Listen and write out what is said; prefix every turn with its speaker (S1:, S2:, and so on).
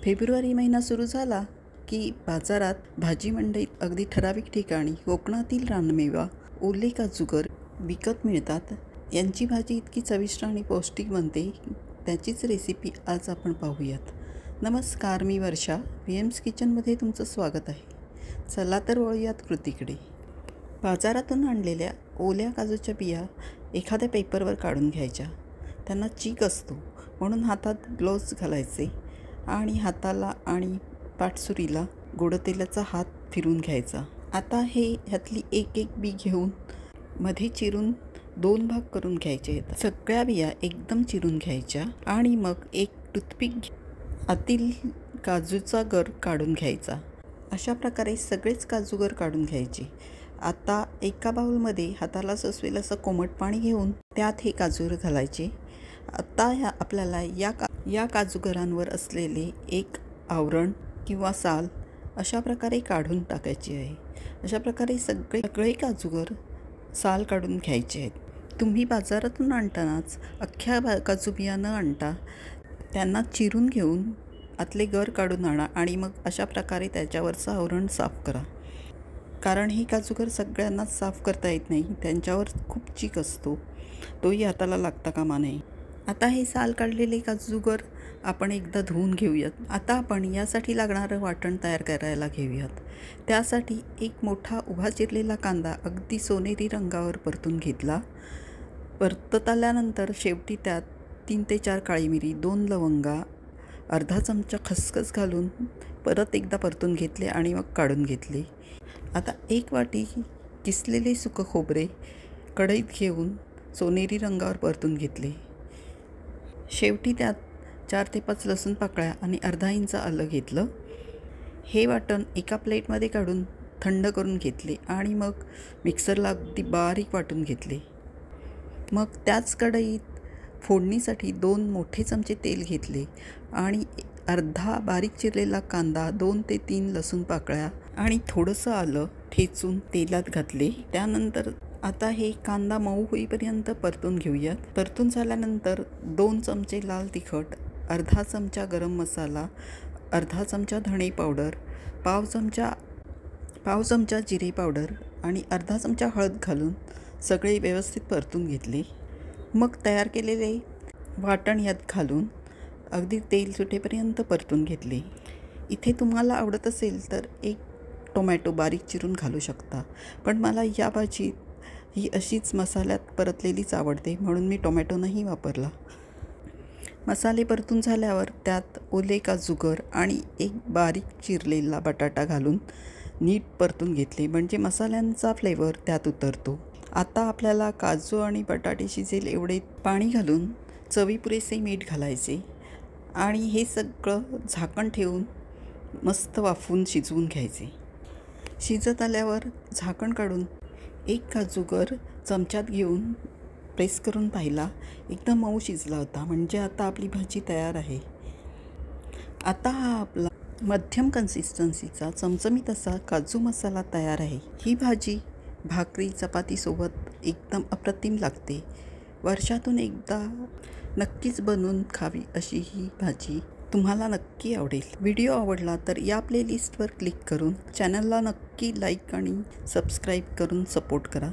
S1: February महिना सुरू झाला की बाजारात भाजी मंडईत अगदी ठराविक ठिकाणी कोकणातील रानमेवा, ओले काजूगर विकत मिळतात. यांची भाजी इतकी चविष्ट आणि पौष्टिक बनते, त्याचीच रेसिपी आज आपण पाहूयात. नमस्कार, मी वर्षा VM's किचनमध्ये तुमचं स्वागत आहे. चला तर वळूयात कृतीकडे. बाजारातून आणलेल्या ओल्या काजूच्या बिया एखाद्या पेपरवर काढून घ्यायच्या. त्यांना चीक असतो म्हणून हातात ग्लोव्ज घालायचे आणि हाताला आणि पाठसुरीला गोड तेलाचा हात फिरून घ्यायचा. आता ह्यातली एक एक बी घेऊन मध्ये चिरून 2 भाग करून घ्यायचे. सगळ्या बिया एकदम चिरून घ्यायच्या आणि मग एक टूथपिक आतील काजूचा गर काढून घ्यायचा. अशा प्रकारे सगळेच काजूगर काढून घ्यायचे. आता एका बाउलमध्ये हाताला ससवेल असं कोमट पाणी घेऊन त्यात हे काजूगर घालायचे. आता आपल्याला या काजूगरांवर असलेले एक आवरण किंवा साल अशा प्रकारे काढून टाकायची आहे. अशा प्रकारे सगळे काजूगर साल काढून घ्यायचे आहेत. तुम्ही बाजारातून आणतानाच अख्ख्या काजू बिया न आणता त्यांना चिरून घेऊन आतले गर काढून आणा आणि मग अशा प्रकारे त्याच्यावरचं आवरण साफ करा. कारण हे काजूगर सगळ्यांनाच साफ करता येत नाही, त्यांच्यावर खूप चीक असतो, तोही हाताला लागता कामा नये. आता हे साल काढलेले काजूगर आपण एकदा धुवून घेऊयात. आता आपण यासाठी लागणारं वाटण तयार करायला घेऊयात. त्यासाठी एक मोठा उभा चिरलेला कांदा अगदी सोनेरी रंगावर परतून घेतला. परतत आल्यानंतर शेवटी त्यात 3 ते 4 काळी मिरी, 2 लवंगा, अर्धा चमचा खसखस घालून परत एकदा परतून घेतले आणि मग काढून घेतले. आता 1 वाटी किसलेले सुकं खोबरे कढईत घेऊन सोनेरी रंगावर परतून घेतले. शेवटी त्यात 4 ते 5 लसूण पाकळ्या आणि अर्धा इंच आलं घेतलं. हे वाटण एका प्लेटमध्ये काढून थंड करून घेतले आणि मग मिक्सरला अगदी बारीक वाटून घेतले. मग त्याच कढईत फोडणीसाठी 2 मोठे चमचे तेल घेतले आणि अर्धा बारीक चिरलेला कांदा, 2 ते 3 लसूण पाकळ्या आणि थोडंसं आलं ठेचून तेलात घातले. त्यानंतर आता हे कांदा मऊ होईपर्यंत परतून घेऊयात. परतून झाल्यानंतर 2 चमचे लाल तिखट, अर्धा चमचा गरम मसाला, अर्धा चमचा धणे पावडर, पाव चमचा जिरे पावडर आणि अर्धा चमचा हळद घालून सगळे व्यवस्थित परतून घेतले. मग तयार केलेले वाटण यात घालून अगदी तेल सुटेपर्यंत परतून घेतले. इथे तुम्हाला आवडत असेल तर एक टोमॅटो बारीक चिरून घालू शकता, पण मला या भाजीत ही अशीच मसाल्यात परतलेलीच आवडते म्हणून मी टोमॅटो नाही वापरला. मसाले परतून झाल्यावर त्यात ओले काजूगर आणि एक बारीक चिरलेला बटाटा घालून नीट परतून घेतले, म्हणजे मसाल्यांचा फ्लेवर त्यात उतरतो. आता आपल्याला काजू आणि बटाटे शिजेल एवढे पाणी घालून चवीपुरेसे मीठ घालायचे आणि हे सगळं झाकण ठेवून मस्त वाफवून शिजवून घ्यायचे. शिजत आल्यावर झाकण काढून एक काजूगर चमच्यात घेऊन प्रेस करून पाहिला, एकदम मऊ शिजला होता, म्हणजे आता आपली भाजी तयार आहे. आता हा आपला मध्यम कन्सिस्टन्सीचा चमचमीत असा काजू मसाला तयार आहे. ही भाजी भाकरी चपातीसोबत एकदम अप्रतिम लागते. वर्षातून एकदा नक्कीच बनवून खावी अशी ही भाजी तुम्हाला नक्की आवडेल. व्हिडिओ आवडला तर या प्लेलिस्टवर क्लिक करून चॅनलला नक्की लाईक आणि सबस्क्राईब करून सपोर्ट करा.